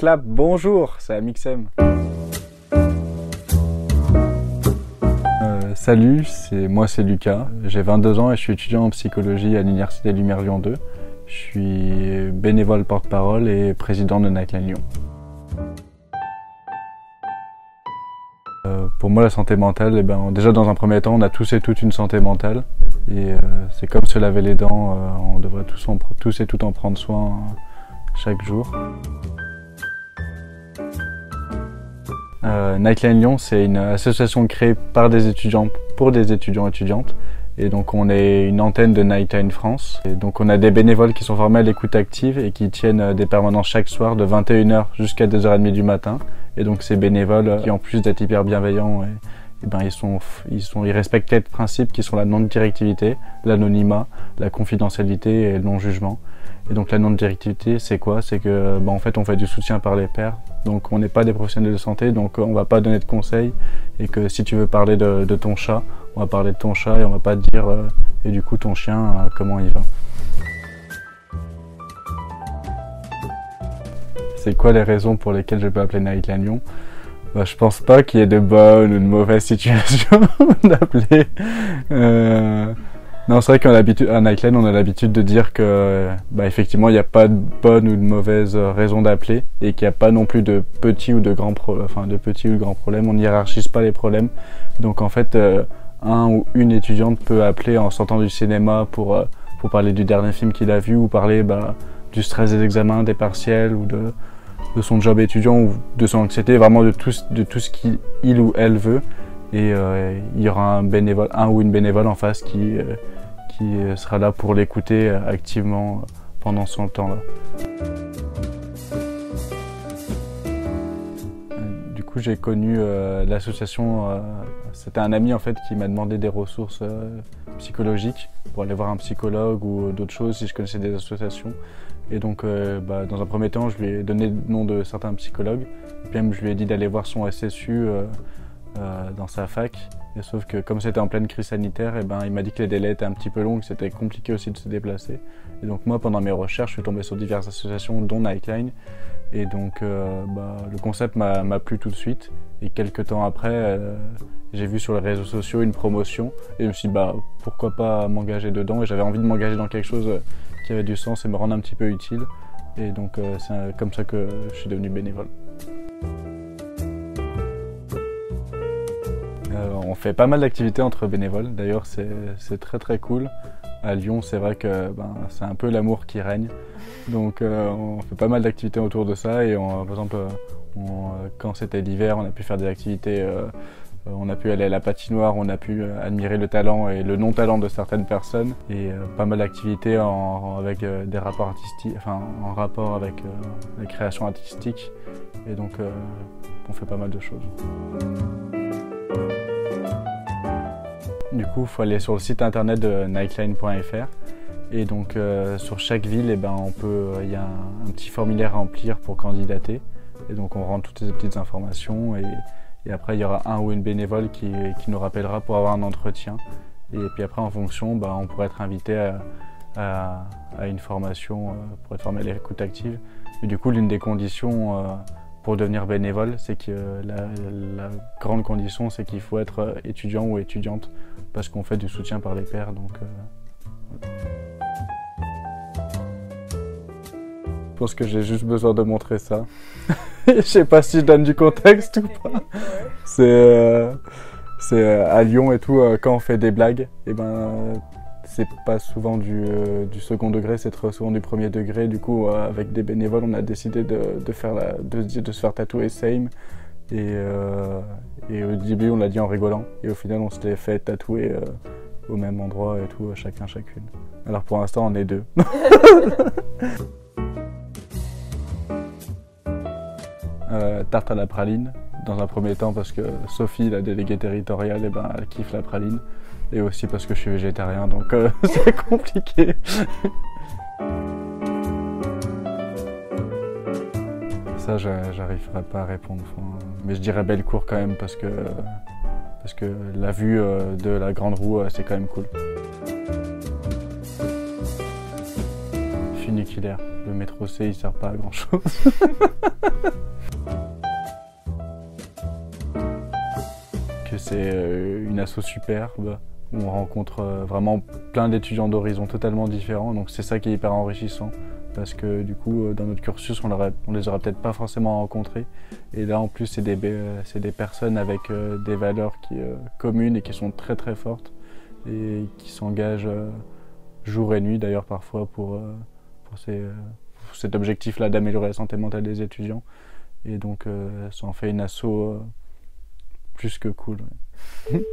clap, bonjour, c'est Amixem. Salut, moi c'est Lucas, j'ai 22 ans et je suis étudiant en psychologie à l'Université Lumière Lyon 2. Je suis bénévole porte-parole et président de Nightline Lyon. Pour moi la santé mentale, déjà dans un premier temps on a tous et toutes une santé mentale. Et c'est comme se laver les dents, on devrait tous et toutes en prendre soin chaque jour. Nightline Lyon, c'est une association créée par des étudiants pour des étudiants et étudiantes. Et donc on est une antenne de Nightline France. Et donc on a des bénévoles qui sont formés à l'écoute active et qui tiennent des permanences chaque soir de 21 h jusqu'à 2h30 du matin. Et donc ces bénévoles qui en plus d'être hyper bienveillants, ils respectent 4 principes qui sont la non-directivité, l'anonymat, la confidentialité et le non-jugement. Et donc la non-directivité, c'est quoi? C'est que en fait on fait du soutien par les pairs. Donc on n'est pas des professionnels de santé, donc on va pas donner de conseils. Et que si tu veux parler de ton chat, on va parler de ton chat et on va pas te dire et du coup ton chien, comment il va. C'est quoi les raisons pour lesquelles je peux appeler Nightline Lyon? Je pense pas qu'il y ait de bonnes ou de mauvaises situations d'appeler. Non, c'est vrai qu'à Nightline, on a l'habitude de dire que, effectivement, il n'y a pas de bonne ou de mauvaise raison d'appeler et qu'il n'y a pas non plus de petits ou de grands problèmes. On ne hiérarchise pas les problèmes. Donc, en fait, un ou une étudiante peut appeler en sortant du cinéma pour parler du dernier film qu'il a vu ou parler du stress des examens, des partiels ou de son job étudiant ou de son anxiété, vraiment de tout ce qu'il ou elle veut. Et il y aura un ou une bénévole en face qui sera là pour l'écouter activement pendant son temps-là. Du coup, j'ai connu l'association, c'était un ami en fait qui m'a demandé des ressources psychologiques pour aller voir un psychologue ou d'autres choses si je connaissais des associations. Et donc, dans un premier temps, je lui ai donné le nom de certains psychologues. Puis même, je lui ai dit d'aller voir son SSU dans sa fac. Et sauf que comme c'était en pleine crise sanitaire, il m'a dit que les délais étaient un petit peu longs, que c'était compliqué aussi de se déplacer. Et donc moi, pendant mes recherches, je suis tombé sur diverses associations, dont Nightline. Et donc le concept m'a plu tout de suite. Et quelques temps après, j'ai vu sur les réseaux sociaux une promotion. Et je me suis dit, pourquoi pas m'engager dedans. Et j'avais envie de m'engager dans quelque chose qui avait du sens et me rendre un petit peu utile. Et donc c'est comme ça que je suis devenu bénévole. On fait pas mal d'activités entre bénévoles, d'ailleurs c'est très très cool. À Lyon, c'est vrai que c'est un peu l'amour qui règne, donc on fait pas mal d'activités autour de ça. Et par exemple, quand c'était l'hiver, on a pu faire des activités, on a pu aller à la patinoire, on a pu admirer le talent et le non-talent de certaines personnes, et pas mal d'activités avec des rapports artistiques, en rapport avec la création artistique, et donc on fait pas mal de choses. Du coup, il faut aller sur le site internet de nightline.fr et donc sur chaque ville, il y a un petit formulaire à remplir pour candidater, et donc on rentre toutes ces petites informations et après il y aura un ou une bénévole qui nous rappellera pour avoir un entretien, et puis après en fonction, on pourrait être invité à une formation pour être formé à l'écoute active. Et du coup, l'une des conditions pour devenir bénévole, c'est que la grande condition, c'est qu'il faut être étudiant ou étudiante, parce qu'on fait du soutien par les pairs. Donc, voilà. Je pense que j'ai juste besoin de montrer ça. Je sais pas si je donne du contexte ou pas. C'est à Lyon et tout, quand on fait des blagues, c'est pas souvent du second degré, c'est très souvent du premier degré. Du coup, avec des bénévoles, on a décidé de se faire tatouer Same. Et au début, on l'a dit en rigolant. Et au final, on s'était fait tatouer au même endroit et tout, chacune. Alors pour l'instant, on est 2. Tarte à la praline, dans un premier temps parce que Sophie, la déléguée territoriale, elle kiffe la praline. Et aussi parce que je suis végétarien, donc c'est compliqué. Ça, j'arriverai pas à répondre. Mais je dirais Bellecour quand même, parce que la vue de la Grande Roue, c'est quand même cool. Funiculaire. Le métro C, il sert pas à grand chose. Que c'est une asso superbe où on rencontre vraiment plein d'étudiants d'horizons totalement différents, donc c'est ça qui est hyper enrichissant parce que du coup dans notre cursus on les aurait peut-être pas forcément rencontrés et là en plus c'est des personnes avec des valeurs communes et qui sont très très fortes et qui s'engagent jour et nuit d'ailleurs parfois pour cet objectif-là d'améliorer la santé mentale des étudiants et donc ça en fait une asso plus que cool. Ouais.